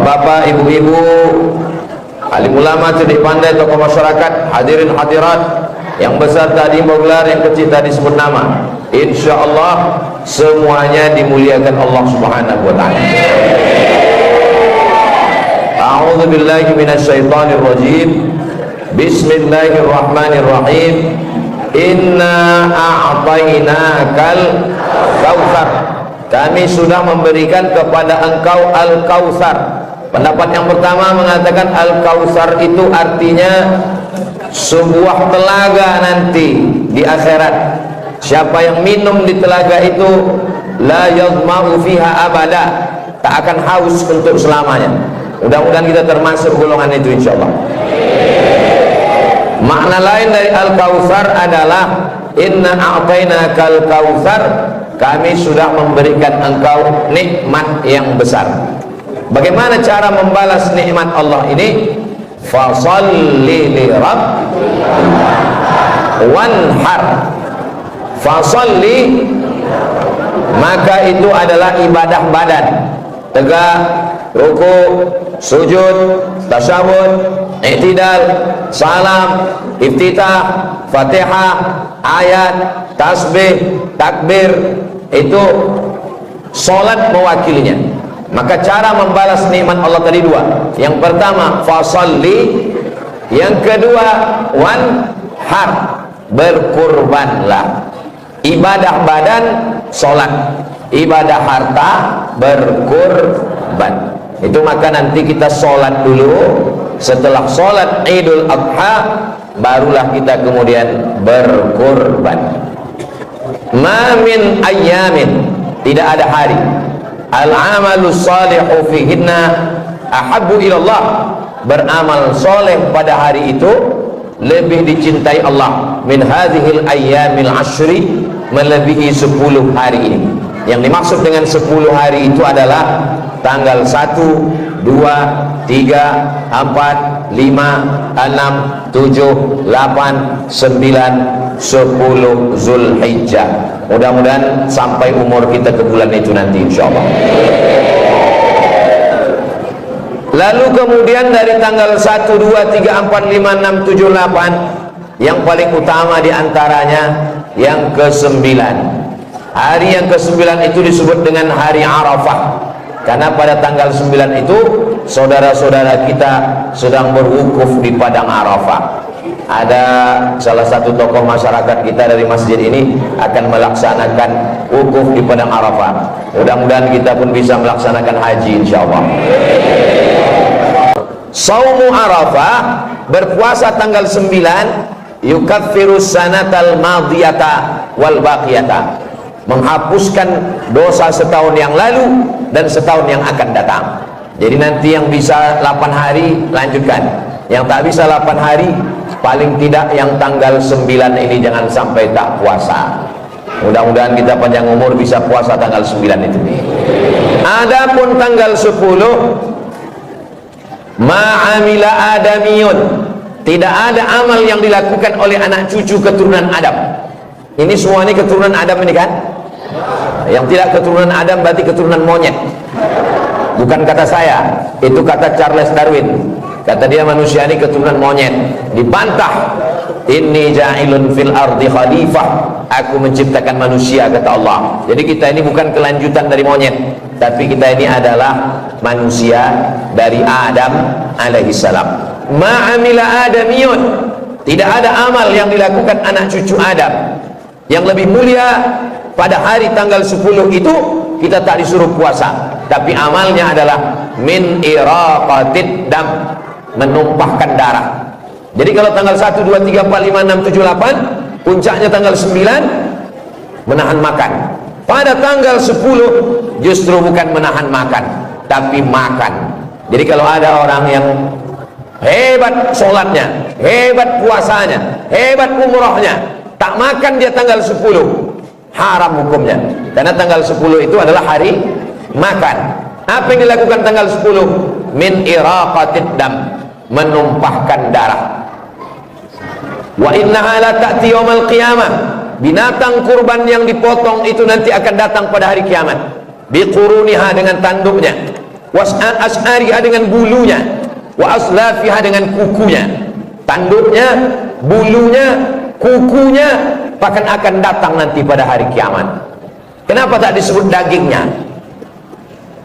bapak-bapak, ibu-ibu, alim ulama, cerdik pandai, tokoh masyarakat, hadirin hadirat, yang besar tadi menggelar, yang kecil tadi sebut nama. Insyaallah semuanya dimuliakan Allah Subhanahu wa taala. A'udzu billahi minasyaitonir rajim. Bismillahirrahmanirrahim. Inna a'tainakal kautsar. Kami sudah memberikan kepada engkau al-kautsar. Pendapat yang pertama mengatakan al-kautsar itu artinya sebuah telaga nanti di akhirat. Siapa yang minum di telaga itu la yadma'u fiha abada, tak akan haus untuk selamanya. Mudah-mudahan kita termasuk golongan itu insyaallah. Makna lain dari al-kautsar adalah inna a'tainakal kautsar, kami sudah memberikan engkau nikmat yang besar. Bagaimana cara membalas nikmat Allah ini? Fasalli li rabbika wanhar. Fasalli, maka itu adalah ibadah badan, tegak, ruku, sujud, tasyahud, i'tidal, salam, iftitah, fatihah, ayat, tasbih, takbir, itu salat mewakilinya. Maka cara membalas nikmat Allah tadi dua. Yang pertama fasalli, yang kedua wanhar, berkurbanlah. Ibadah badan salat, ibadah harta berkurban. Itu maka nanti kita salat dulu, setelah salat Idul Adha barulah kita kemudian berkurban. Ma min ayyamin, tidak ada hari, al-amalu salihu fihinna ahabbu ilallah, beramal soleh pada hari itu lebih dicintai Allah min hadhil ayyamil ashri, melebihi 10 hari ini. Yang dimaksud dengan 10 hari itu adalah tanggal 1, 2, 3, 4, 5, 6, 7, 8, 9, 10 Zulhijjah. Mudah-mudahan sampai umur kita ke bulan itu nanti insyaallah. Lalu kemudian dari tanggal 1, 2, 3, 4, 5, 6, 7, 8, yang paling utama diantaranya yang ke-9. Hari yang ke-9 itu disebut dengan hari Arafah, karena pada tanggal 9 itu saudara-saudara kita sedang berwukuf di padang Arafah. Ada salah satu tokoh masyarakat kita dari masjid ini akan melaksanakan wukuf di padang Arafah. Mudah-mudahan kita pun bisa melaksanakan haji insyaallah. Saumu Arafah, berpuasa tanggal 9, yukaffiru sanatal madiyata wal baqiyata, menghapuskan dosa setahun yang lalu dan setahun yang akan datang. Jadi nanti yang bisa 8 hari lanjutkan, yang tak bisa 8 hari paling tidak yang tanggal 9 ini jangan sampai tak puasa. Mudah-mudahan kita panjang umur bisa puasa tanggal 9 itu. Adapun tanggal 10 ma'amila adamiyun, tidak ada amal yang dilakukan oleh anak cucu keturunan Adam. Ini semua ini keturunan Adam ini kan? Yang tidak keturunan Adam berarti keturunan monyet. Bukan kata saya, itu kata Charles Darwin. Kata dia manusia ini keturunan monyet. Dibantah, inni ja'ilun fil ardi khalifah, aku menciptakan manusia kata Allah. Jadi kita ini bukan kelanjutan dari monyet, tapi kita ini adalah manusia dari Adam alaihissalam. Ma'amila adamiyun, tidak ada amal yang dilakukan anak cucu Adam yang lebih mulia. Pada hari tanggal 10 itu kita tak disuruh puasa, tapi amalnya adalah min iraqatid dam, menumpahkan darah. Jadi kalau tanggal 1, 2, 3, 4, 5, 6, 7, 8, puncaknya tanggal 9 menahan makan. Pada tanggal 10 justru bukan menahan makan, tapi makan. Jadi kalau ada orang yang hebat sholatnya, hebat puasanya, hebat umrohnya, tak makan dia tanggal 10, haram hukumnya, karena tanggal 10 itu adalah hari makan. Apa yang dilakukan tanggal 10? Min iraqatid dam, menumpahkan darah. Wa innaha la ta'ti yaumal qiyamah, binatang kurban yang dipotong itu nanti akan datang pada hari kiamat, biquruniha, dengan tanduknya. as'ariha dengan bulunya, wa aslafiha dengan kukunya. Tanduknya, bulunya, kukunya bahkan akan datang nanti pada hari kiamat. Kenapa tak disebut dagingnya?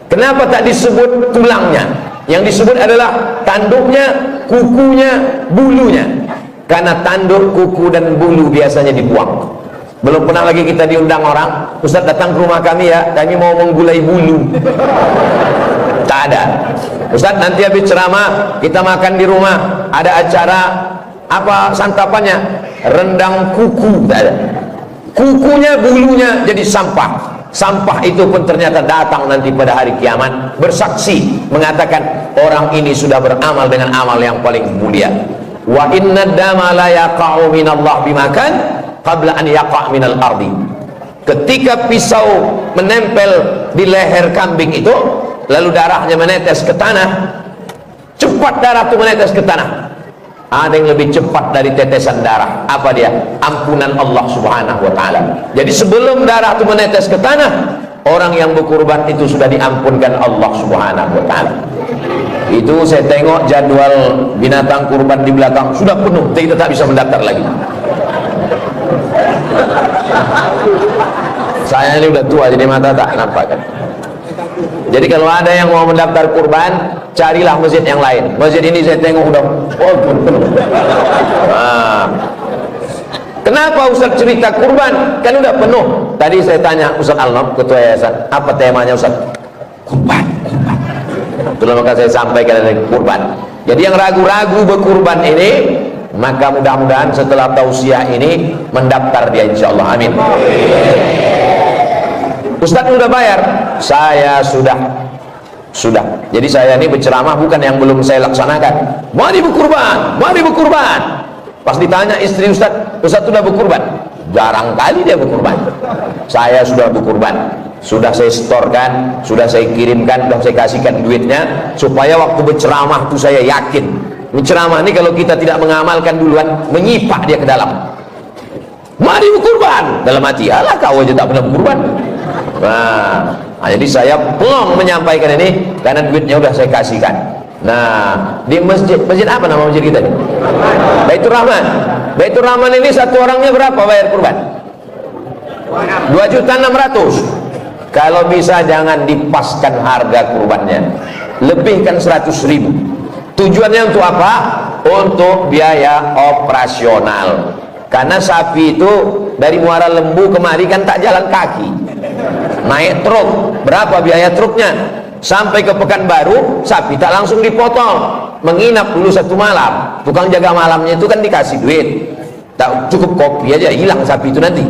Kenapa tak disebut tulangnya? Yang disebut adalah tanduknya, kukunya, bulunya. Karena tanduk, kuku dan bulu biasanya dibuang. Belum pernah lagi kita diundang orang, Ustaz datang ke rumah kami ya, kami mau menggulai bulu. Tak ada. Ustaz nanti habis ceramah kita makan di rumah, ada acara apa santapannya? Rendang kuku. Tak ada. Kukunya, bulunya jadi sampah. Sampah itu pun ternyata datang nanti pada hari kiamat bersaksi mengatakan orang ini sudah beramal dengan amal yang paling mulia. Wa inna dama la yaqa'u minallah bimakan qabla an yaqa' minal ardi. Ketika pisau menempel di leher kambing itu, lalu darahnya menetes ke tanah, cepat darah itu menetes ke tanah. Ada yang lebih cepat dari tetesan darah. Apa dia? Ampunan Allah subhanahu wa ta'ala. Jadi sebelum darah itu menetes ke tanah, orang yang berkurban itu sudah diampunkan Allah subhanahu wa ta'ala. Itu saya tengok jadwal binatang kurban di belakang sudah penuh, kita tak bisa mendaftar lagi. Saya ini udah tua jadi mata tak nampak kan. Jadi kalau ada yang mau mendaftar kurban, carilah masjid yang lain. Masjid ini saya tengok udah penuh. Kenapa Ustaz cerita kurban? Kan udah penuh. Tadi saya tanya Ustaz Alnop, ketua yayasan, apa temanya Ustaz? Kurban. Itulah maka saya sampaikan dari kurban. Jadi yang ragu-ragu berkurban ini, maka mudah-mudahan setelah tausiah ini mendaftar dia insyaallah. Amin. Ustaz udah bayar? Saya sudah. Jadi saya ini berceramah bukan yang belum saya laksanakan. Mari berkurban, mari berkurban. Pas ditanya istri Ustaz sudah berkurban? Jarang kali dia berkurban. Saya sudah berkurban. Sudah saya setorkan, sudah saya kirimkan, sudah saya kasihkan duitnya supaya waktu berceramah itu saya yakin. Berceramah ini kalau kita tidak mengamalkan duluan, menyipak dia ke dalam. Mari berkurban. Dalam hati, alah kau aja tak pernah berkurban. Nah, jadi saya pelong menyampaikan ini karena duitnya udah saya kasihkan. Nah, di masjid apa nama masjid kita ini? Baitur Rahman. Baitur Rahman ini satu orangnya berapa bayar kurban? 2.600.000. Kalau bisa jangan dipaskan harga kurbannya, lebihkan 100.000. Tujuannya untuk apa? Untuk biaya operasional. Karena sapi itu dari Muara Lembu kemari kan tak jalan kaki, naik truk. Berapa biaya truknya? Sampai ke Pekanbaru sapi tak langsung dipotong, menginap dulu 1 malam. Tukang jaga malamnya itu kan dikasih duit, tak cukup kopi aja hilang sapi itu nanti.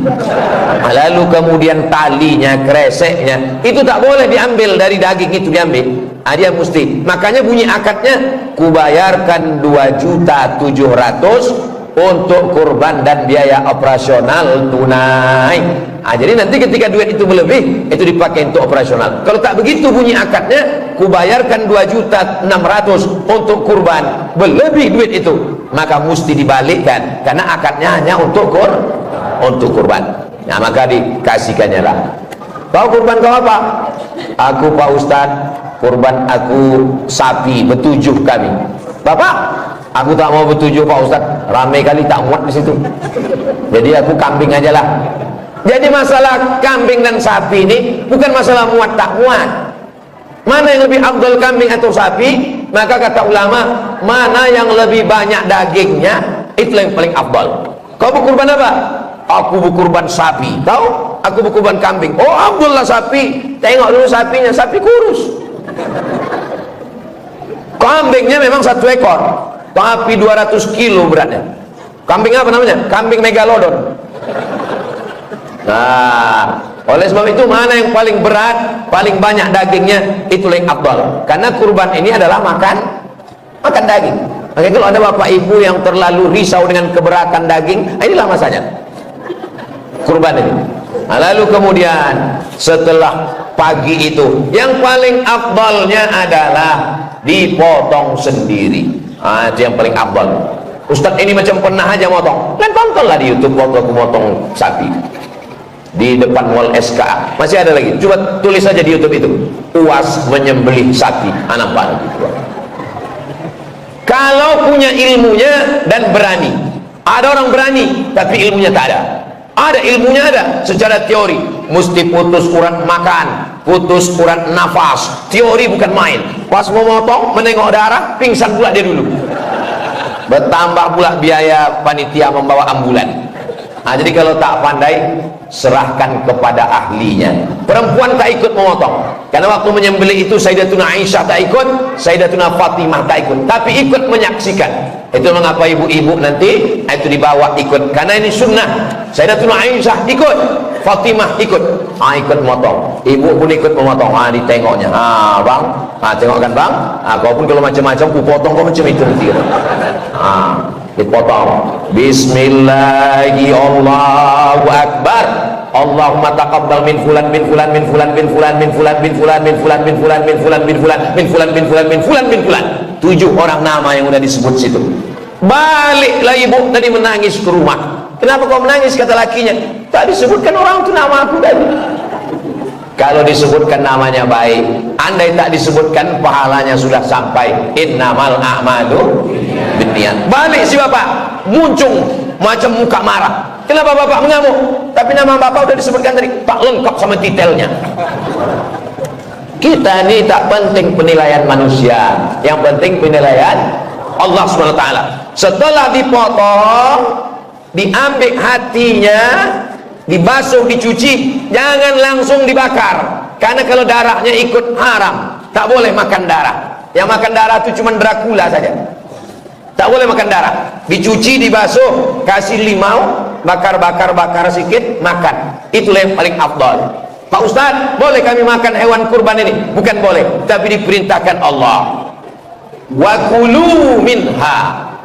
Lalu kemudian talinya, kreseknya itu tak boleh diambil dari daging itu, diambil. Dia mesti, makanya bunyi akadnya kubayarkan 2.700.000 untuk kurban dan biaya operasional tunai. Jadi nanti ketika duit itu melebih, itu dipakai untuk operasional. Kalau tak begitu bunyi akadnya, kubayarkan 2.600.000 untuk kurban, berlebih duit itu, maka mesti dibalikkan karena akadnya hanya untuk kurban. Nah, maka dikasihkannya lah. Kau kurban kau apa? Aku Pak Ustadz, kurban aku sapi ber7 kami. Bapak, aku tak mau ber7 Pak Ustadz, ramai kali tak muat di situ. Jadi aku kambing aja lah. Jadi masalah kambing dan sapi ini bukan masalah muat tak muat. Mana yang lebih afdal, kambing atau sapi? Maka kata ulama, mana yang lebih banyak dagingnya, itulah yang paling afdal. Kau berkurban apa? Aku berkurban sapi. Kau? Aku berkurban kambing. Oh, afdal lah sapi. Tengok dulu sapinya, sapi kurus. Kambingnya memang 1 ekor, tapi 200 kilo beratnya. Kambing apa namanya? Kambing megalodon. Nah, oleh sebab itu mana yang paling berat, paling banyak dagingnya, itulah yang afdal. Karena kurban ini adalah makan daging. Makanya kalau ada bapak ibu yang terlalu risau dengan keberatan daging, inilah masanya kurban ini. Nah, lalu kemudian setelah pagi itu, yang paling afdalnya adalah dipotong sendiri. Itu yang paling afdal. Ustadz ini macam pernah aja motong, kan tontonlah di YouTube waktu aku motong sapi. di depan mall SKA. Masih ada lagi, coba tulis saja di YouTube itu, UAS menyembelih sapi. Nampak gitu. Kalau punya ilmunya dan berani. Ada orang berani tapi ilmunya tak ada. Ada ilmunya, ada secara teori, mesti putus urat makan, putus urat nafas, teori bukan main. Pas mau motong menengok darah, pingsan pula dia dulu. Bertambah pula biaya panitia membawa ambulan. Jadi kalau tak pandai, serahkan kepada ahlinya. Perempuan tak ikut memotong, karena waktu menyembelih itu Sayyidatuna Aisyah tak ikut, Sayyidatuna Fatimah tak ikut, tapi ikut menyaksikan. Itu mengapa ibu-ibu nanti itu dibawa ikut, karena ini sunnah. Sayyidatuna Aisyah ikut, Fatimah ikut, ikut memotong. Ibu pun ikut memotong. Ditengoknya, bang, tengokkan bang, kau pun kalau macam-macam ku potong kau macam itu nanti. Dipotong. Bismillahi Allahu Akbar. Allahumma taqabbal min fulan min fulan min fulan min fulan min fulan min fulan min fulan min fulan min fulan min fulan min fulan min fulan min fulan min fulan. 7 orang nama yang sudah disebut situ. Baliklah ibu tadi menangis ke rumah. Kenapa kau menangis? Kata lakinya, tak disebutkan orang itu nama aku tadi. Kalau disebutkan namanya baik, andai tak disebutkan pahalanya sudah sampai. Innamal a'malu binniyat. Balik si bapak muncung macam muka marah. Kenapa bapak mengamuk? Tapi nama bapak sudah disebutkan tadi, tak lengkap sama detailnya. Kita ini tak penting penilaian manusia, yang penting penilaian Allah SWT. Setelah dipotong, diambil hatinya, dibasuh, dicuci, jangan langsung dibakar, karena kalau darahnya ikut haram. Tak boleh makan darah. Yang makan darah itu cuma Dracula saja. Tak boleh makan darah. Dicuci, dibasuh, kasih limau, bakar sedikit, makan. Itulah yang paling afdal. Pak Ustaz, boleh kami makan hewan kurban ini? Bukan boleh, tapi diperintahkan Allah, wa kulu minha,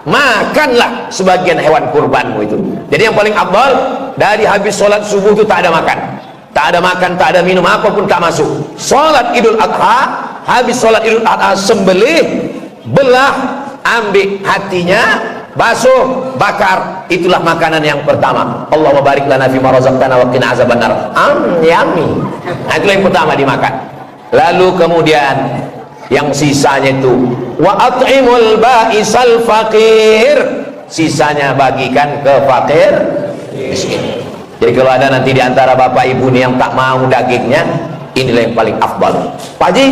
makanlah sebagian hewan kurbanmu itu. Jadi yang paling afdal, dari habis sholat subuh itu tak ada makan, tak ada makan, tak ada minum, apapun tak masuk. Sholat Idul Adha, habis sholat Idul Adha sembelih, belah, ambil hatinya, basuh, bakar. Itulah makanan yang pertama. Allahumma barik lana fima razaqtana wa qina azabannar. Yummy. Itulah yang pertama dimakan. Lalu kemudian yang sisanya itu wa at'imul ba'isal faqir, sisanya bagikan ke fakir miskin. Jadi kalau ada nanti di antara bapak ibu nih yang tak mau dagingnya, inilah yang paling afdal. Pak Haji,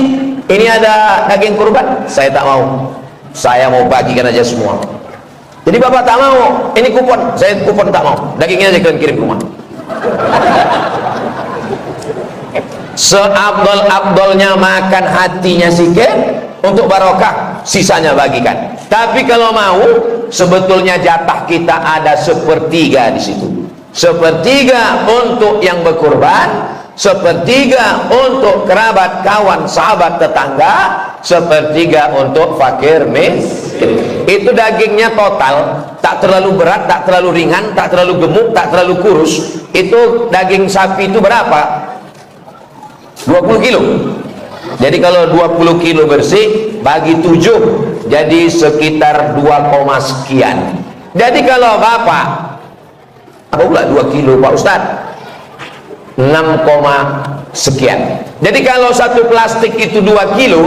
ini ada daging kurban, saya tak mau, saya mau bagikan aja semua. Jadi bapak tak mau, ini kupon, saya kupon tak mau, dagingnya aja kalian kirim ke rumah. Seabdol-abdolnya makan hatinya sikit untuk barokah, sisanya bagikan. Tapi kalau mau, sebetulnya jatah kita ada sepertiga di situ. Sepertiga untuk yang berkurban, sepertiga untuk kerabat, kawan, sahabat, tetangga, sepertiga untuk fakir miskin. Itu dagingnya total, tak terlalu berat, tak terlalu ringan, tak terlalu gemuk, tak terlalu kurus. Itu daging sapi itu berapa? 20 kilo. Jadi kalau 20 kilo bersih bagi 7, jadi sekitar 2, sekian. Jadi kalau bapak, apa pula 2 kilo Pak Ustaz? 6, sekian. Jadi kalau satu plastik itu 2 kilo,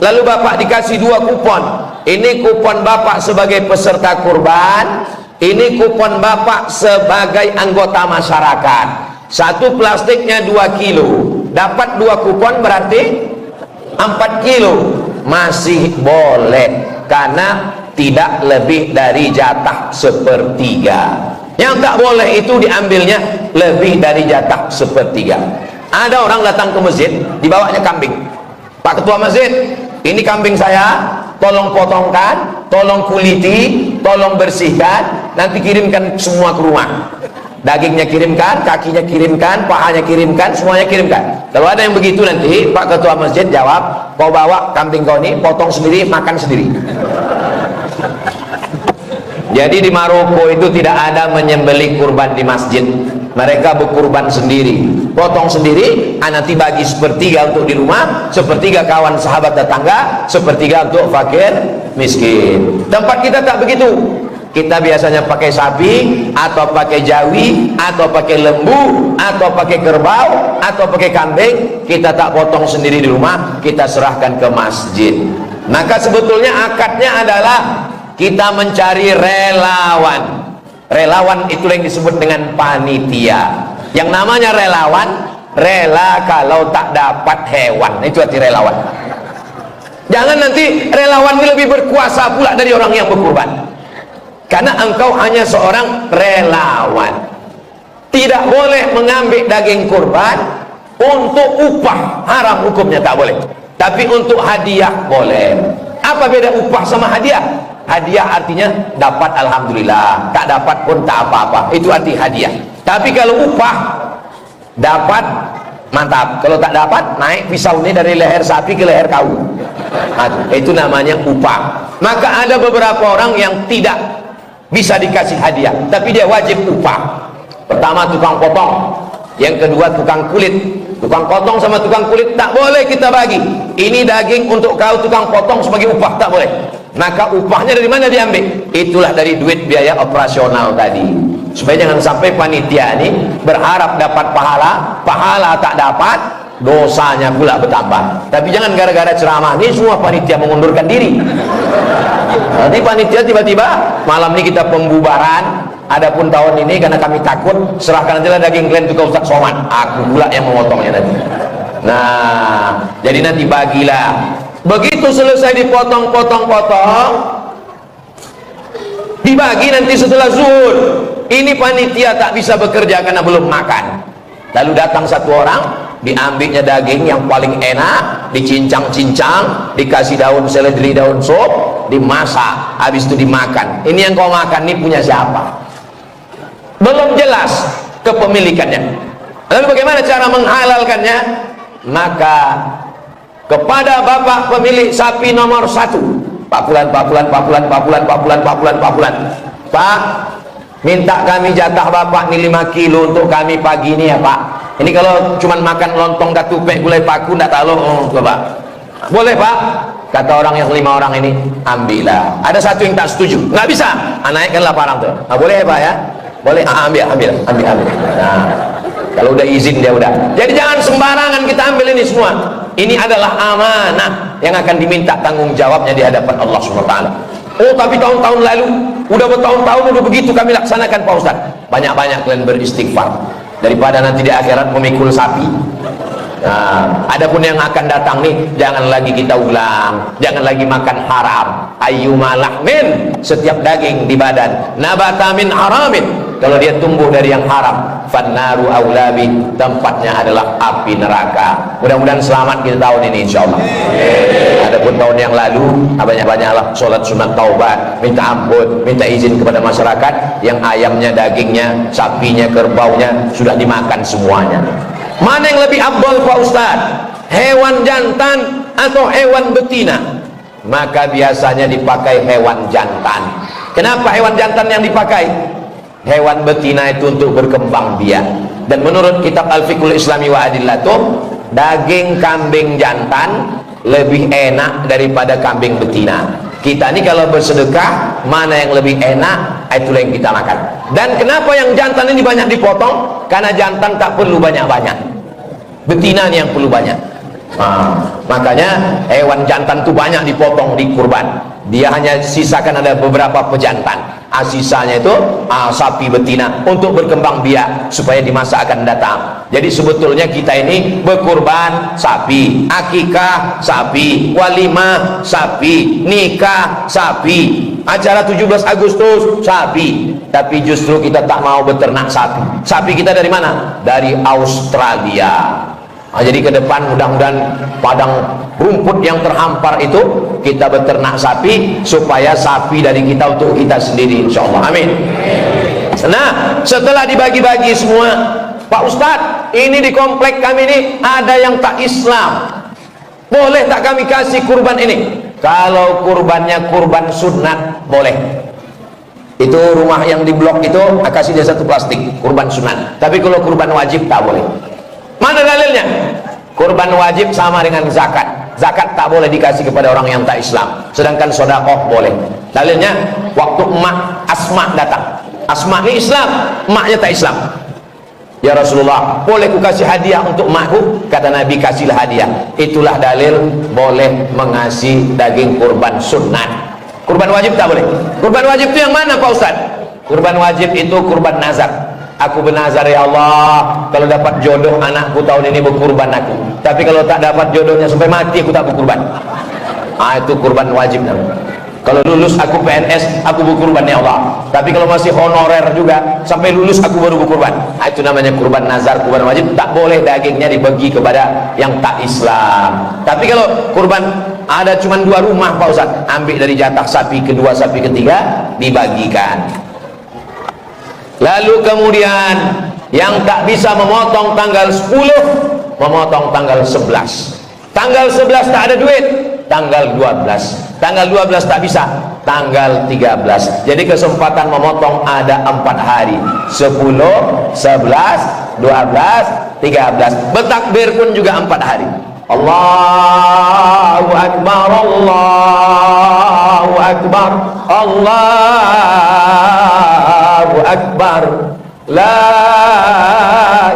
lalu bapak dikasih 2 kupon. Ini kupon bapak sebagai peserta kurban, ini kupon bapak sebagai anggota masyarakat. Satu plastiknya 2 kilo, dapat 2 kupon berarti 4 kilo. Masih boleh, karena tidak lebih dari jatah sepertiga. Yang tak boleh itu diambilnya lebih dari jatah sepertiga. Ada orang datang ke masjid, dibawanya kambing. Pak Ketua Masjid, ini kambing saya, tolong potongkan, tolong kuliti, tolong bersihkan, nanti kirimkan semua ke rumah. Dagingnya kirimkan, kakinya kirimkan, pahanya kirimkan, semuanya kirimkan. Kalau ada yang begitu nanti Pak Ketua Masjid jawab, kau bawa kambing kau ini, potong sendiri, makan sendiri. Jadi di Maroko itu tidak ada menyembelih kurban di masjid. Mereka berkurban sendiri, potong sendiri, nanti bagi sepertiga untuk di rumah, sepertiga kawan sahabat tetangga, sepertiga untuk fakir miskin. Tempat kita tak begitu. Kita biasanya pakai sapi, atau pakai jawi, atau pakai lembu, atau pakai kerbau, atau pakai kambing. Kita tak potong sendiri di rumah, kita serahkan ke masjid. Maka sebetulnya akadnya adalah kita mencari relawan. Relawan itu yang disebut dengan panitia. Yang namanya relawan, rela kalau tak dapat hewan, itu arti relawan. Jangan nanti relawan ini lebih berkuasa pula dari orang yang berkurban, karena engkau hanya seorang relawan. Tidak boleh mengambil daging kurban untuk upah, haram hukumnya, tak boleh. Tapi untuk hadiah boleh. Apa beda upah sama hadiah? Hadiah artinya dapat alhamdulillah, tak dapat pun tak apa-apa, itu arti hadiah. Tapi kalau upah, dapat mantap, kalau tak dapat naik pisau ini dari leher sapi ke leher kau. Itu namanya upah. Maka ada beberapa orang yang tidak bisa dikasih hadiah, tapi dia wajib upah. Pertama tukang potong, yang kedua tukang kulit. Tukang potong sama tukang kulit tak boleh kita bagi. Ini daging untuk kau tukang potong sebagai upah, tak boleh. Maka upahnya dari mana diambil? Itulah dari duit biaya operasional tadi. Supaya jangan sampai panitia ini berharap dapat pahala, pahala tak dapat, dosanya pula bertambah. Tapi jangan gara-gara ceramah ini semua panitia mengundurkan diri. Nanti panitia tiba-tiba malam ini kita pembubaran. Adapun tahun ini karena kami takut, serahkan aja daging kalian ke Ustaz Somad, aku pula yang memotongnya nanti. Nah, jadi nanti bagilah. Begitu selesai dipotong-potong-potong, dibagi nanti setelah zuhur. Ini panitia tak bisa bekerja karena belum makan. Lalu datang satu orang, diambilnya daging yang paling enak, dicincang-cincang, dikasih daun seledri, daun sop, dimasak, habis itu dimakan. Ini yang kau makan ini punya siapa? Belum jelas kepemilikannya. Lalu bagaimana cara menghalalkannya? Maka kepada bapak pemilik sapi nomor 1, Pak Fulan, Pak, minta kami jatah bapak nih 5 kilo untuk kami pagi ini ya Pak. Ini kalau cuman makan lontong katupek gulai paku ndak tahu Pak. Boleh Pak? Kata orang yang 5 orang ini, ambillah. Ada satu yang tak setuju, nggak bisa, naikkanlah parang tuh. Nah, boleh ya Pak ya? Boleh, ambil. Nah, kalau udah izin dia udah. Jadi jangan sembarangan kita ambil ini semua. Ini adalah amanah yang akan diminta tanggung jawabnya di hadapan Allah SWT. Oh, tapi tahun-tahun lalu, udah bertahun-tahun udah begitu kami laksanakan Pak Ustaz. Banyak-banyak kalian beristighfar daripada nanti di akhirat memikul sapi. Nah, adapun yang akan datang nih, jangan lagi kita ulang, jangan lagi makan haram. Ayyuma lahmin, setiap daging di badan, nabata min haramin, kalau dia tumbuh dari yang haram, fannaru aulabi, tempatnya adalah api neraka. Mudah-mudahan selamat kita tahun ini insyaallah. Adapun tahun yang lalu, banyak-banyaklah sholat sunat taubat, minta ampun, minta izin kepada masyarakat yang ayamnya, dagingnya, sapinya, kerbaunya sudah dimakan semuanya. Mana yang lebih abdol Pak Ustaz? Hewan jantan atau hewan betina? Maka biasanya dipakai hewan jantan. Kenapa hewan jantan yang dipakai? Hewan betina itu untuk berkembang biak. Dan menurut kitab Al-Fiqhul Islami wa Adillatuh, daging kambing jantan lebih enak daripada kambing betina. Kita ini kalau bersedekah, mana yang lebih enak, itulah yang kita makan. Dan kenapa yang jantan ini banyak dipotong? Karena jantan tak perlu banyak-banyak, betina ini yang perlu banyak. Makanya hewan jantan itu banyak dipotong di kurban. Dia hanya sisakan ada beberapa pejantan. Sisanya itu sapi betina untuk berkembang biak supaya di masa akan datang. Jadi sebetulnya kita ini berkurban sapi, akikah sapi, walimah sapi, nikah sapi, acara 17 Agustus sapi. Tapi justru kita tak mau beternak sapi. Sapi kita dari mana? Dari Australia. Jadi ke depan mudah-mudahan padang rumput yang terhampar itu kita beternak sapi, supaya sapi dari kita untuk kita sendiri insyaallah. Amin. Nah, setelah dibagi-bagi semua, Pak Ustadz, ini di komplek kami ini ada yang tak Islam, boleh tak kami kasih kurban ini? Kalau kurbannya kurban sunat boleh. Itu rumah yang di blok itu kasih dia satu plastik kurban sunat. Tapi kalau kurban wajib tak boleh. Mana dalilnya? Kurban wajib sama dengan zakat. Zakat tak boleh dikasih kepada orang yang tak Islam, sedangkan sedekah boleh. Dalilnya, waktu emak Asma datang. Asma ini Islam, emaknya tak Islam. Ya Rasulullah, boleh ku kasih hadiah untuk emakku? Kata Nabi, kasihlah hadiah. Itulah dalil boleh mengasih daging kurban sunat. Kurban wajib tak boleh. Kurban wajib itu yang mana Pak Ustaz? Kurban wajib itu kurban nazar. Aku bernazar, ya Allah, kalau dapat jodoh anakku tahun ini berkurban aku. Tapi kalau tak dapat jodohnya sampai mati aku tak berkurban. Itu kurban wajib namanya. Kalau lulus aku PNS, aku berkurban ya Allah. Tapi kalau masih honorer juga, sampai lulus aku baru berkurban. Itu namanya kurban nazar, kurban wajib. Tak boleh dagingnya dibagi kepada yang tak Islam. Tapi kalau kurban ada cuma 2 rumah Pak Ustaz, ambil dari jatah sapi kedua, sapi ketiga, dibagikan. Lalu kemudian yang tak bisa memotong tanggal 10, memotong tanggal 11. Tanggal 11 tak ada duit, tanggal 12. Tanggal 12 tak bisa, tanggal 13. Jadi kesempatan memotong ada 4 hari, 10, 11, 12, 13. Bertakbir pun juga 4 hari. Allahu Akbar, Allahu Akbar, Allahu Akbar, la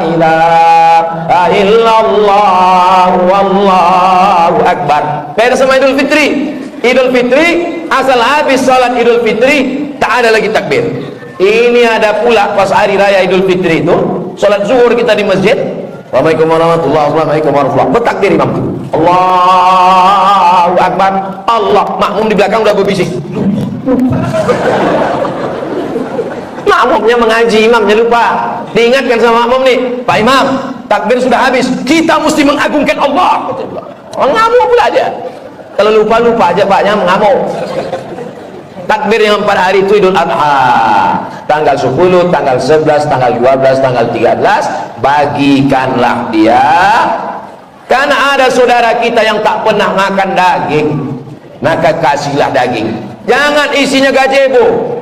ilaha illallah, wallahu Akbar. Beda sama Idul Fitri. Idul Fitri, asal habis salat Idul Fitri tak ada lagi takbir. Ini ada pula pas hari raya Idul Fitri itu, salat zuhur kita di masjid, Assalamualaikum warahmatullahi wabarakatuh, bertakbir imam itu, Allahu Akbar, Allah, makmum di belakang udah berbisik. Makmumnya mengaji, imamnya lupa. Diingatkan sama makmum nih, Pak Imam, takbir sudah habis, kita mesti mengagungkan Allah. Ngamuk pula aja. Kalau lupa-lupa aja Paknya mengamuk. Takbir yang 4 hari itu Idul Adha, tanggal 10, tanggal 11, tanggal 12, tanggal 13, bagikanlah dia. Karena ada saudara kita yang tak pernah makan daging, maka kasihlah daging. Jangan isinya gazebo,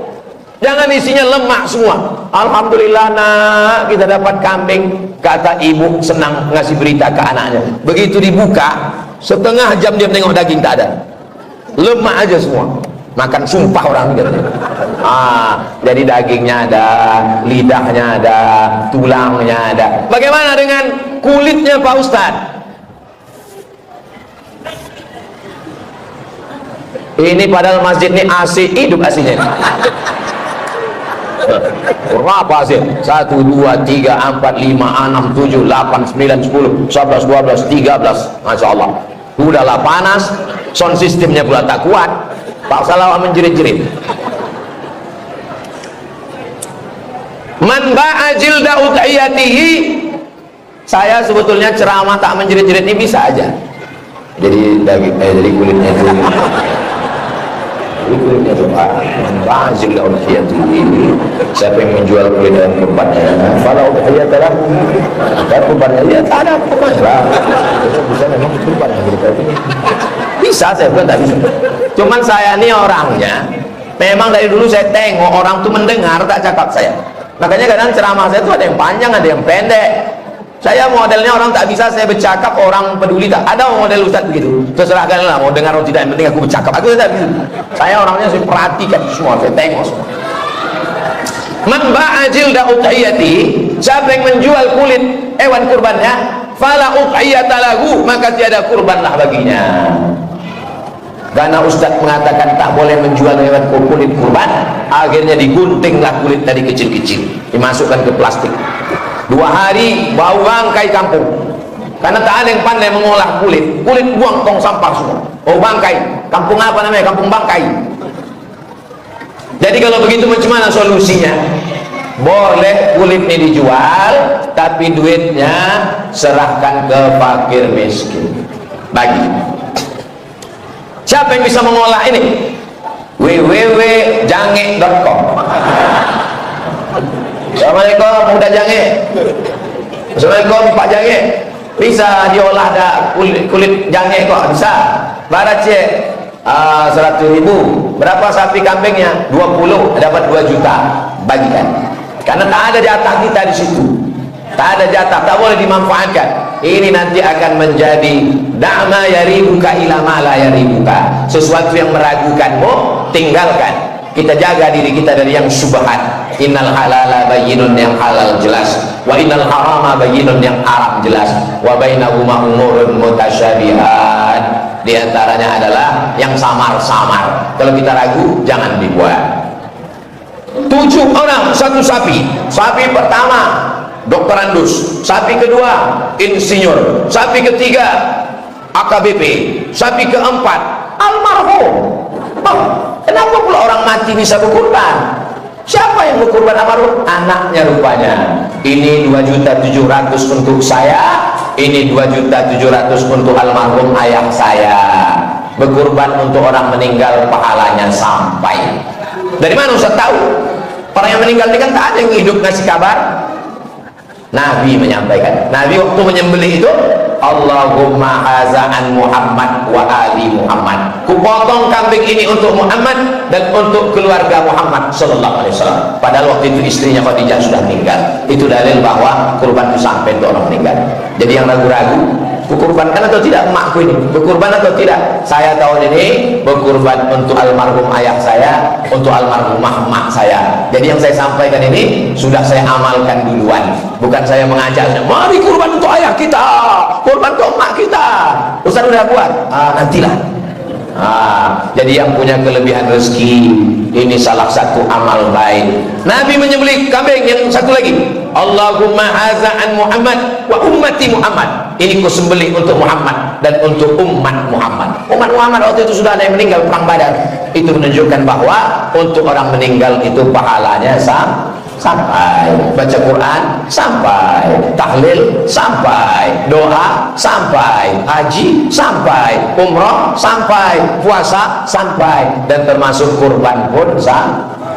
jangan isinya lemak semua. Alhamdulillah nak, kita dapat kambing. Kata ibu senang ngasih berita ke anaknya. Begitu dibuka, setengah jam dia menengok daging tak ada, lemak aja semua. Makan sumpah orang gitu. Jadi dagingnya ada, lidahnya ada, tulangnya ada. Bagaimana dengan kulitnya Pak Ustadz? Ini padahal masjid ini AC hidup aslinya. Berapa sih? 1, 2, 3, 4, 5, 6, 7, 8, 9, 10, 11, 12, 13. Masya Allah. Udahlah panas, sound systemnya pula tak kuat. Pak Salawat menjerit-jerit. Man ba'a jilda udhiyatihi. Saya sebetulnya ceramah tak menjerit-jerit ini bisa aja. Jadi jadi kulitnya itu. Kulitnya itu bazil udhiyatihi. Siapa yang menjual kulit dan kurbannya, fala udhiyatalah. Dan kurbannya dia tak ada apa-apa. Bisa memang kurban yang kita ini. Bisa, saya bukan tak bisa. Cuman saya ini orangnya memang dari dulu saya tengok orang tuh mendengar tak cakap saya. Makanya kadang ceramah saya tuh ada yang panjang, ada yang pendek. Saya modelnya orang tak bisa saya bercakap, orang peduli tak. Ada model Ustaz begitu. Terserahkanlah mau dengar atau tidak, yang penting aku bercakap. Aku tak bisa. Saya orangnya saya perhatikan semua, saya tengok semua. Man ba'a jilda udhiyati, siapa yang menjual kulit hewan kurbannya, fala udhiyata lahu, maka tiada kurbanlah baginya. Karena Ustadz mengatakan tak boleh menjual hewan kulit kurban, akhirnya diguntinglah kulit tadi kecil-kecil, dimasukkan ke plastik. 2 hari bau bangkai kampung, karena tak ada yang pandai mengolah kulit. Kulit buang tong sampah semua. Oh bangkai, kampung apa namanya? Kampung bangkai. Jadi kalau begitu macam mana solusinya? Boleh kulit ini dijual, tapi duitnya serahkan ke fakir miskin, bagi. Siapa yang bisa mengolah ini? www.jange.com. Assalamualaikum Muda Jange. Assalamualaikum Pak Jange. Bisa diolah dah kulit jange kok? Bisa. Barat cek 100.000. Berapa sapi kambingnya? 20. Dapat 2 juta. Bagikan. Karena tak ada jatah kita di situ. Tak ada jatah, tak boleh dimanfaatkan. Ini nanti akan menjadi da'ma yaribuka ila ma la yaribuka. Sesuatu yang meragukanmu, tinggalkan. kita jaga diri kita dari yang syubhat. Innal halala bayyinun, yang halal jelas, wa innal harama bayyinun, yang haram jelas, wa bainahuma umurun mutasyabihat, di antaranya adalah yang samar-samar. Kalau kita ragu, jangan dibuat. 7 orang satu sapi. Sapi pertama dokter Andus, sapi kedua insinyur, sapi ketiga AKBP, sapi keempat almarhum. Kenapa pula orang mati bisa berkurban? Siapa yang berkurban almarhum? Anaknya rupanya. Ini 2.700.000 untuk saya, ini 2.700.000 untuk almarhum ayah saya. Berkurban untuk orang meninggal, pahalanya sampai. Dari mana Ustaz tahu? Orang yang meninggal ini kan tak ada yang hidup ngasih kabar. Nabi menyampaikan. Nabi waktu menyembelih itu, Allahumma haza'an Muhammad wa ali Muhammad. Kupotong kambing ini untuk Muhammad dan untuk keluarga Muhammad sallallahu alaihi wasallam. Padahal waktu itu istrinya Khadijah sudah meninggal. Itu dalil bahwa kurban itu sampai untuk orang meninggal. Jadi yang ragu-ragu, berkurbankan atau tidak emakku ini? Berkurban atau tidak? Saya tahun ini berkurban untuk almarhum ayah saya, untuk almarhumah emak saya. Jadi yang saya sampaikan ini sudah saya amalkan duluan. Bukan saya mengajaknya, mari kurban untuk ayah kita, kurban untuk emak kita. Ustaz sudah buat? Nantilah. Jadi yang punya kelebihan rezeki, ini salah satu amal baik. Nabi menyembelih kambing yang satu lagi, Allahumma haza'an Muhammad wa ummati Muhammad. Ini ku sembelih untuk Muhammad dan untuk umat Muhammad. Umat Muhammad waktu itu sudah ada yang meninggal perang Badar. Itu menunjukkan bahwa untuk orang meninggal itu pahalanya sampai, baca Quran sampai, tahlil sampai, doa sampai, haji sampai, umrah sampai, puasa sampai, dan termasuk kurban pun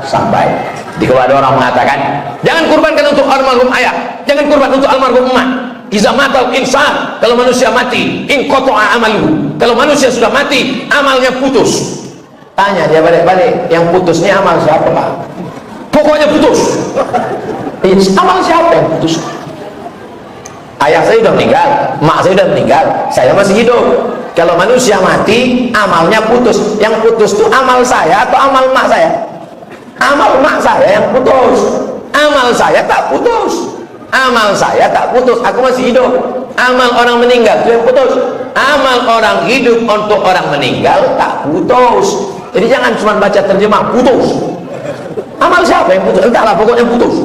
sampai. Jadi kalau ada orang mengatakan jangan kurbankan untuk almarhum ayah, jangan kurban untuk almarhum emak. Iza matal insan, kalau manusia mati, in qata'a amaluhu, kalau manusia sudah mati, amalnya putus. Tanya dia balik-balik, yang putus ini amal siapa Pak? Pokoknya putus. Amal siapa yang putus? Ayah saya sudah meninggal, mak saya sudah meninggal, saya masih hidup. Kalau manusia mati, amalnya putus. Yang putus itu amal saya atau amal mak saya? Amal mak saya yang putus. Amal saya tak putus. Amal saya tak putus, aku masih hidup. Amal orang meninggal itu yang putus. Amal orang hidup untuk orang meninggal tak putus. Jadi jangan cuma baca terjemah putus. Amal siapa yang putus? Entahlah, pokoknya putus.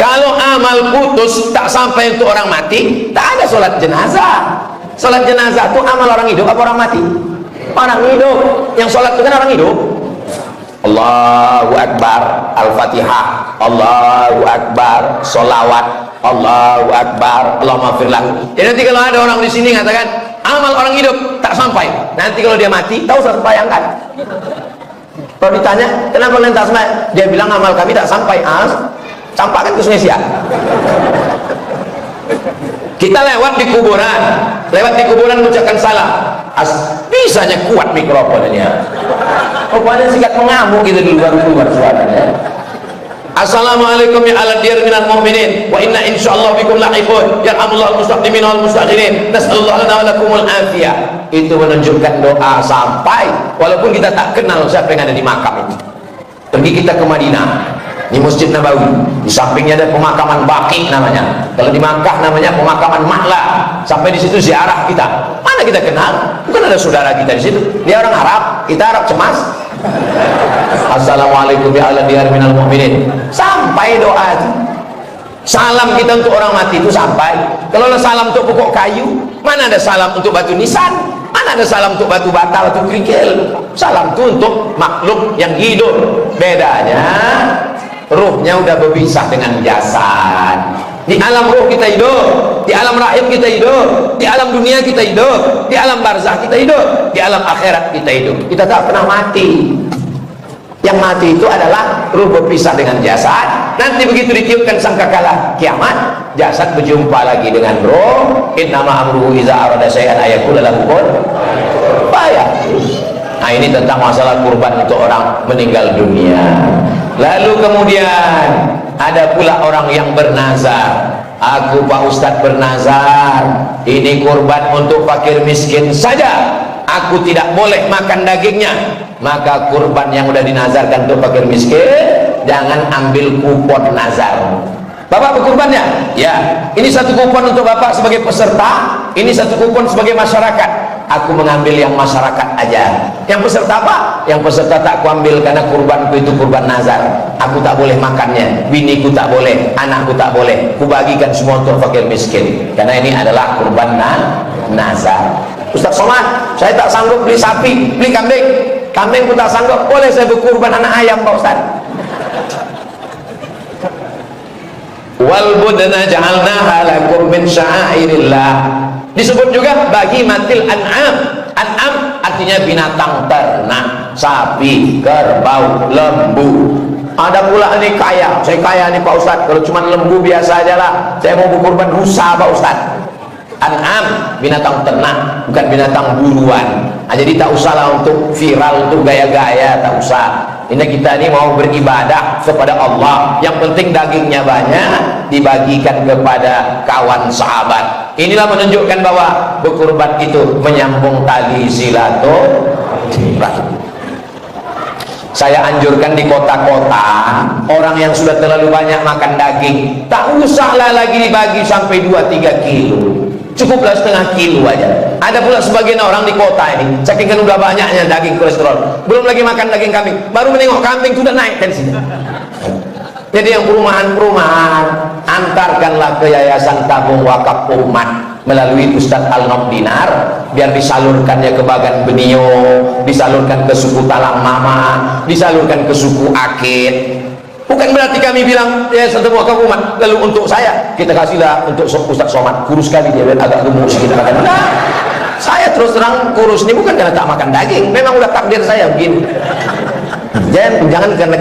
Kalau amal putus tak sampai untuk orang mati, tak ada sholat jenazah. Sholat jenazah itu amal orang hidup apa orang mati? Orang hidup. Yang sholat itu kan orang hidup. Allahu Akbar, Al-Fatihah, Allahu Akbar, Solawat, Allahu Akbar, Allahumma firlahu. Jadi nanti kalau ada orang di sini mengatakan amal orang hidup tak sampai, nanti kalau dia mati, tahu saya bayangkan. Kalau ditanya kenapa kalian tak sampai, dia bilang amal kami tak sampai. Campakkan ke Indonesia. Kita lewat di kuburan mengucapkan salam. Bisanya kuat mikrofonnya. Pokoknya sikat mengamuk gitu di luar suaranya. Assalamualaikum ya ala diyar minal mu'minin wa inna insyaallah bikum lahiqun yarhamullahu al-mustaqdimin wal mustakhirin nas'alullah lana wa lakumul afiyah. Itu menunjukkan doa sampai walaupun kita tak kenal siapa yang ada di makam itu. Pergi kita ke Madinah, di Masjid Nabawi, di sampingnya ada pemakaman Baqi namanya. Kalau di Makkah namanya pemakaman Ma'la. Sampai di situ ziarah kita. Mana kita kenal? Bukan ada saudara kita di situ. Dia orang Arab, kita Arab cemas. Assalamualaikum ya ala diyar minal mu'minin. Sampai doa itu. Salam kita untuk orang mati itu sampai. Kalau ada salam untuk pokok kayu, mana ada salam untuk batu nisan? Mana ada salam untuk batu bata, batu kerikil? Salam itu untuk makhluk yang hidup. Bedanya ruhnya udah berpisah dengan jasad. Di alam ruh kita hidup, di alam rahim kita hidup, di alam dunia kita hidup, di alam barzah kita hidup, di alam akhirat kita hidup. Kita tak pernah mati. Yang mati itu adalah ruh berpisah dengan jasad. Nanti begitu ditiupkan sangkakala kiamat, jasad berjumpa lagi dengan ruh. Innama amruhu iza arada syai'an ayaqula lahu kun fayakun. Nah, ini tentang masalah kurban untuk orang meninggal dunia. Lalu kemudian ada pula orang yang bernazar. Aku Pak Ustadz bernazar, ini kurban untuk fakir miskin saja. aku tidak boleh makan dagingnya, maka kurban yang udah dinazarkan untuk fakir miskin jangan ambil kupon nazar. Bapak berkurbannya? Ya. Ini satu kupon untuk Bapak sebagai peserta, ini satu kupon sebagai masyarakat. Aku mengambil yang masyarakat aja. Yang peserta apa? Yang peserta tak kuambil karena kurbanku itu kurban nazar. Aku tak boleh makannya, biniku tak boleh, anakku tak boleh. Kubagikan semua untuk fakir miskin. Karena ini adalah kurban nazar. Ustaz Somad, saya tak sanggup beli sapi, beli kambing. Kambing pun tak sanggup, boleh saya berkurban anak ayam Pak Ustaz. Wal budna ja'alnaha lakum min sya'airillah. Disebut juga bahimatil an'am. An'am artinya binatang ternak, sapi, kerbau, lembu. Ada pula nih kaya, saya kaya nih Pak Ustaz, kalau cuma lembu biasa aja lah, saya mau berkurban rusa Pak Ustaz. An'am, binatang ternak, bukan binatang buruan. Jadi tak usahlah untuk viral, untuk gaya-gaya, tak usah. Ini kita ini mau beribadah kepada Allah. Yang penting dagingnya banyak, dibagikan kepada kawan sahabat. Inilah menunjukkan bahwa berkurban itu menyambung tali silaturahim. Saya anjurkan di kota-kota, orang yang sudah terlalu banyak makan daging, tak usahlah lagi dibagi sampai 2-3 kilo. Cukuplah setengah kilo aja. Ada pula sebagian orang di kota ini, saking kan udah banyaknya daging kolesterol, belum lagi makan daging kambing, baru menengok kambing sudah naik tensinya. Jadi yang perumahan-perumahan, antarkanlah ke Yayasan Tabung Wakaf Umat melalui Ustadz Al-Nob Dinar, biar disalurkannya ke Bagan Benio, disalurkan ke suku Talang Mama, disalurkan ke suku Akit. Bukan berarti kami bilang ya Yayasan Tabung Wakaf Umat lalu untuk saya kita kasihlah untuk Ustadz Somad, kurus sekali dia, agak gemuk sedikit makan. Nah, saya terus terang kurus ini bukan karena tak makan daging, memang udah takdir saya begini. Jangan karena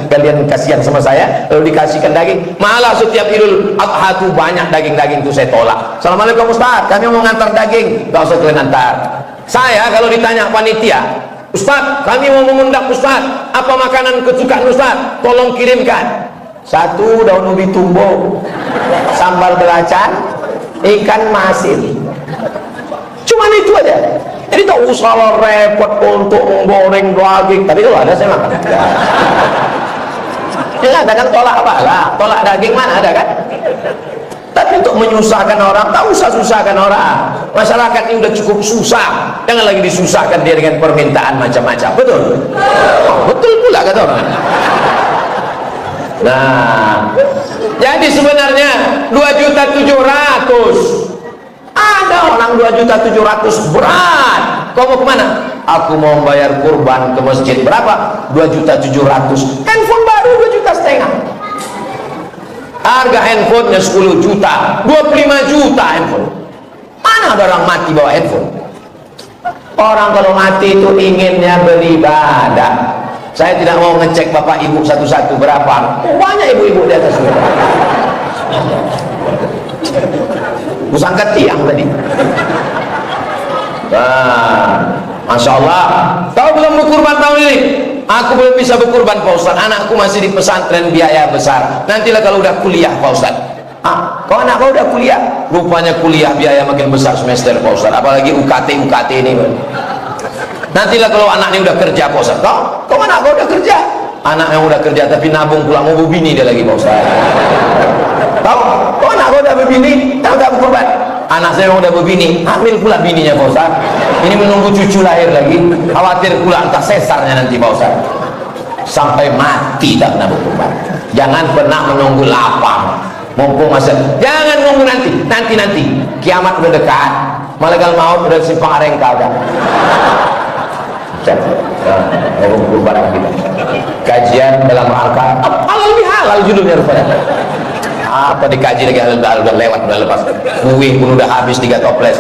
kalian kasihan sama saya lalu dikasihkan daging. Malah setiap Idul Adha tuh banyak daging-daging tuh saya tolak. Assalamualaikum Ustaz, kami mau ngantar daging. Gak usah kalian antar. Saya kalau ditanya panitia, Ustaz, kami mau mengundang Ustaz, apa makanan kesukaan Ustaz? Tolong kirimkan. 1 daun ubi tumbo, sambal belacan, ikan masin. Cuman itu aja. Jadi tak usah repot untuk menggoreng daging. Tapi kalau ada saya makan. Ya ada kan tolak apa lah? Tolak daging mana ada kan? Tapi untuk menyusahkan orang, tak usah susahkan orang. Masyarakat ini udah cukup susah, jangan lagi disusahkan dia dengan permintaan macam-macam. Betul? Oh, betul pula kata orang. Nah, jadi sebenarnya 2.700.000. Ada orang 2.700.000 berat. Kau mau kemana? Aku mau bayar kurban ke masjid. Berapa? 2.700.000. Handphone baru 2,5 juta. Harga handphonenya 10 juta, 25 juta handphone. Mana ada orang mati bawa handphone? Orang kalau mati itu inginnya beribadah. Saya tidak mau ngecek bapak ibu satu-satu berapa. Banyak ibu-ibu di atas ini. Kusangka tiang tadi. Nah, Masya Allah. Tahu belum berkurban tahun ini? Aku belum bisa berkurban Pak Ustaz. Anakku masih di pesantren, biaya besar. Nantilah kalau udah kuliah Pak Ustaz. Kalau anak kau udah kuliah, rupanya kuliah biaya makin besar semester Pak Ustaz. Apalagi UKT ini. Nantilah kalau anaknya udah kerja Pak Ustaz. Kau anak kau udah kerja? Anak yang udah kerja tapi nabung pula mau berbini dia lagi Pak Ustaz. Tahu? Kau anak kau udah berbini, tak udah berkorban. Anak saya udah berbini, hamil pula bininya Pak Ustaz. Ini menunggu cucu lahir lagi, khawatir pula entah sesarnya nanti Pak Ustaz. Sampai mati tak kena berkorban. Jangan pernah menunggu lapang. Mumpung masa, jangan nunggu nanti. Kiamat udah dekat, malaikat maut udah simpang arengka udah. Kajian dalam rangka halal bihalal judulnya rupanya. Apa dikaji lagi halal udah lewat, udah lepas. Kuih pun udah habis 3 toples.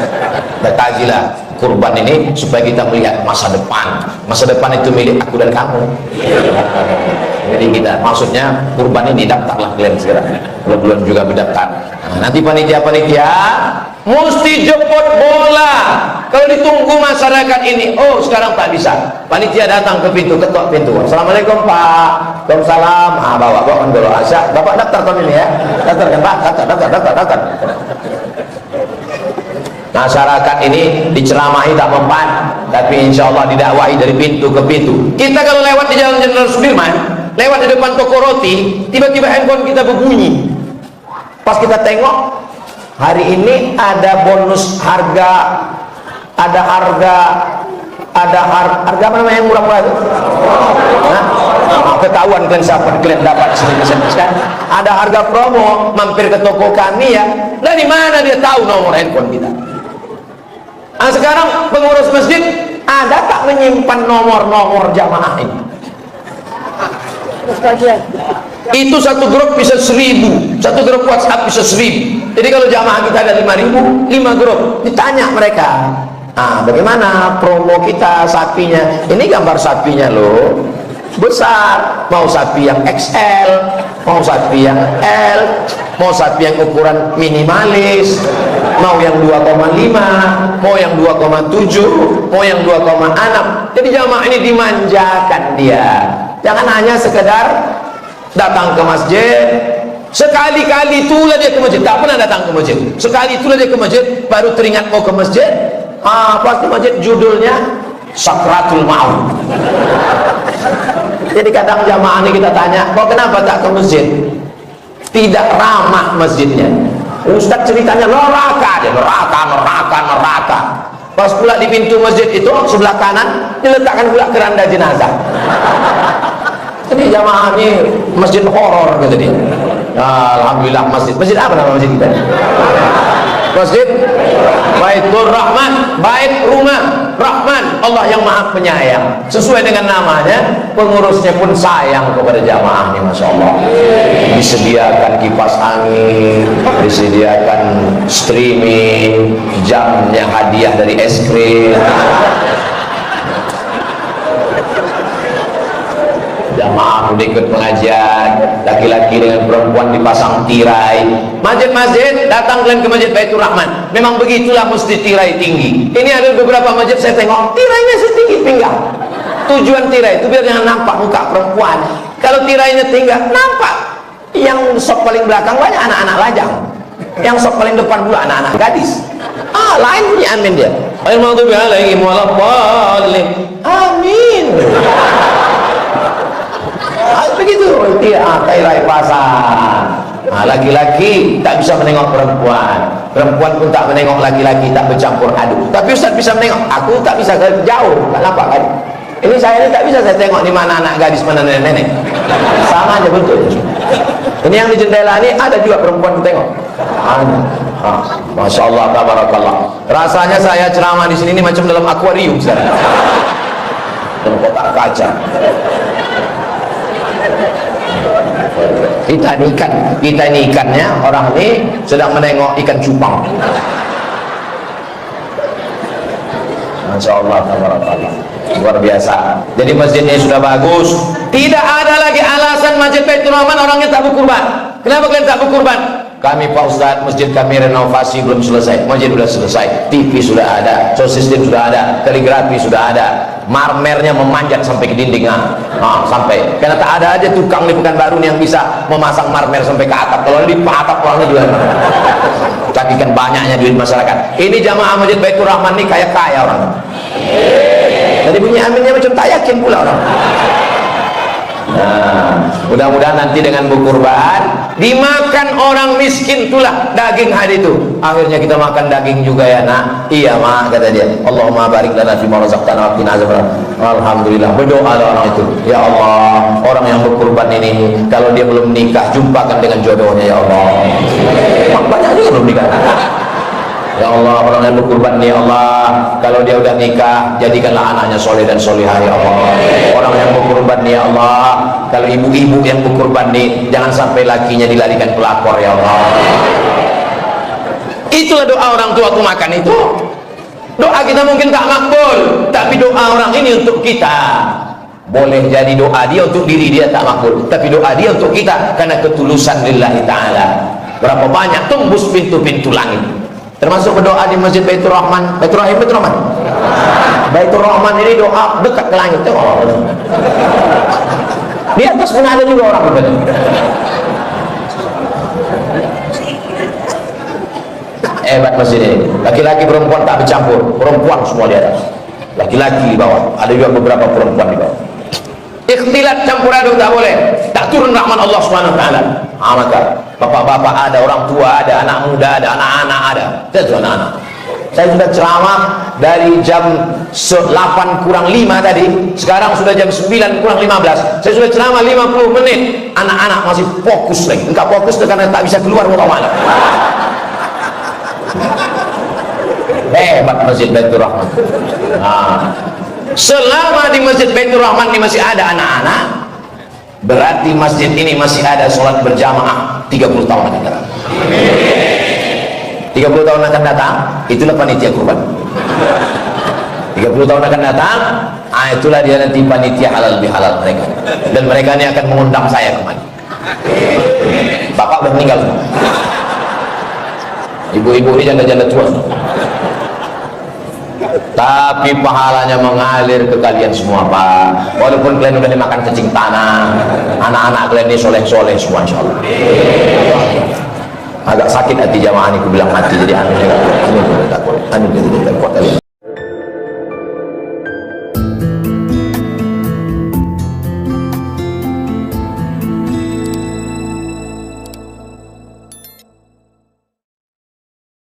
Udah kajilah kurban ini supaya kita melihat masa depan. Masa depan itu milik aku dan kamu. Jadi kita maksudnya kurban ini daftarlah kalian segera. Belum juga berdaftar. Nah, nanti panitia mesti jemput bola. Kalau ditunggu masyarakat ini, oh sekarang tak bisa. Panitia datang ke pintu, ketok pintu. Assalamualaikum Pak. Waalaikumsalam. Bawa kan dulu Asya. Bapak daftar tahun ini ya. Daftar kan Pak? Daftar. Masyarakat ini diceramahi tak mempan, tapi insya Allah didakwahi dari pintu ke pintu. Kita kalau lewat di Jalan Jenderal Sudirman, lewat di depan toko roti, tiba-tiba handphone kita berbunyi. Pas kita tengok, hari ini ada bonus harga, ada harga apa namanya yang murah-murah itu? Ketahuan kalian siapa kalian dapat kan? Ada harga promo, mampir ke toko kami ya. Dari mana dia tahu nomor handphone kita? Nah, sekarang pengurus masjid ada tak menyimpan nomor-nomor jamaah ini? Itu satu grup bisa 1000, satu grup WhatsApp bisa 1000. Jadi kalau jamaah kita ada 5000, 5 grup, ditanya mereka, nah bagaimana promo kita sapinya? Ini gambar sapinya loh, besar, mau sapi yang XL, mau sapi yang L, mau sapi yang ukuran minimalis, mau yang 2,5, mau yang 2,7, mau yang 2,6. Jadi jamaah ini dimanjakan dia. Jangan hanya sekedar datang ke masjid, sekali-kali itulah dia ke masjid, tak pernah datang ke masjid, sekali itulah dia ke masjid, baru teringat mau ke masjid. Pasti masjid judulnya Sakratul Maut. Jadi kadang jamaah ini kita tanya, kok kenapa tak ke masjid? Tidak ramah masjidnya. Ustaz ceritanya neraka, dia neraka. Pas pula di pintu masjid itu sebelah kanan diletakkan pula keranda jenazah. Jadi jamaah ini masjid horor gitu dia. Alhamdulillah masjid apa nama masjid kita? Masjid Baitur Rahman, bait rumah Rahman, Allah yang maha penyayang. Sesuai dengan namanya, pengurusnya pun sayang kepada jamaahnya, Masya Allah. Disediakan kipas angin, disediakan streaming, jamnya hadiah dari es krim. Jamaah udah ikut pengajian, laki-laki dengan perempuan dipasang tirai. Masjid-masjid, datang kalian ke Masjid Baitur Rahman, memang begitulah mesti tirai tinggi. Ini ada beberapa masjid saya tengok tirainya setinggi pinggang. Tujuan tirai itu biar jangan nampak muka perempuan. Kalau tirainya tinggi nampak, yang sok paling belakang banyak anak-anak lajang, yang sok paling depan pula anak-anak gadis. Lain punya amin dia. Amin. Begitu dia tirai pasang. Laki-laki tak bisa menengok perempuan, perempuan pun tak menengok laki-laki, tak bercampur aduk. Tapi Ustaz bisa menengok, aku tak bisa jauh, tak nampak kan? Ini saya ini tak bisa saya tengok di mana anak gadis, mana nenek-nenek. Sama aja betul. Ini yang di jendela ini ada juga perempuan tengok. Masya Allah, tabarakallah. Rasanya saya ceramah di sini ini macam dalam akuarium sekarang. Dalam kotak kaca. Kita ini ikannya, orang ini sedang menengok ikan cupang. Masya Allah, tabarakallah, luar biasa. Jadi masjidnya sudah bagus, tidak ada lagi alasan Masjid Baitur Rahman orangnya tak berkurban. Kenapa kalian tak berkurban? Kami Pak Ustadz, masjid kami renovasi belum selesai, masjid sudah selesai, TV sudah ada, sound system sudah ada, kaligrafi sudah ada, marmernya memanjat sampai ke dinding, sampai, karena tak ada aja tukang di Pekanbaru yang bisa memasang marmer sampai ke atap. Kalau di atap orangnya juga, tapi kan banyaknya duit masyarakat. Ini jamaah Masjid Baitur Rahman ini kaya-kaya orang. Jadi bunyi aminnya macam tak yakin pula orang. Nah, mudah-mudahan nanti dengan berkurban dimakan orang miskin itulah daging hari itu. Akhirnya kita makan daging juga ya nak. Iya mak, kata dia. Allahumma barik lana fima razaqtana wa qina azabannar. Alhamdulillah, berdoa orang itu. Ya Allah, orang yang berkurban ini kalau dia belum nikah, jumpakan dengan jodohnya ya Allah. Banyak juga belum nikah. Ya Allah, orang yang berkurban ya Allah, kalau dia udah nikah, jadikanlah anaknya soleh dan solehah ya Allah. Orang yang berkurban ya Allah, kalau ibu-ibu yang berkurban nih, jangan sampai lakinya dilarikan pelakor ya Allah. Itulah doa orang tua aku makan itu. Doa kita mungkin tak makbul, tapi doa orang ini untuk kita. Boleh jadi doa dia untuk diri dia tak makbul, tapi doa dia untuk kita karena ketulusan lillahi ta'ala. Berapa banyak tembus pintu-pintu langit, termasuk berdoa di Masjid Baitur Rahman. Baitur Rahim, Baitur Rahman. Baitur Rahman ini doa dekat ke langit. Di atas pun ada juga orang begitu. Hebat masjid ini. Laki-laki perempuan tak bercampur, perempuan semua di atas, laki-laki di bawah, ada juga beberapa perempuan di bawah. Ikhtilat, campur aduk tak boleh, tak turun rahmat Allah Subhanahu wa taala. Maka bapak-bapak ada, orang tua ada, anak muda ada, anak-anak ada. Itu anak-anak. Saya sudah ceramah dari jam 8 kurang 5 tadi, sekarang sudah jam 9 kurang 15. Saya sudah ceramah 50 menit, anak-anak masih fokus lagi. Enggak fokus karena tak bisa keluar malam. Hebat Masjid Baitur Rahman. Nah, selama di Masjid Baitur Rahman ini masih ada anak-anak, berarti masjid ini masih ada sholat berjamaah 30 tahun akan datang. 30 tahun akan datang, itulah panitia kurban. 30 tahun akan datang, itulah dia nanti panitia halal bihalal mereka. Dan mereka ini akan mengundang saya kemari. Bapak udah meninggal semua. Ibu-ibu ini janda-janda tua semua. Tapi pahalanya mengalir ke kalian semua, Pak. Walaupun kalian udah dimakan cacing tanah, anak-anak kalian ini soleh-soleh semua, insyaallah. Agak sakit hati jamaah ini, aku bilang mati jadi anu tidak kuat.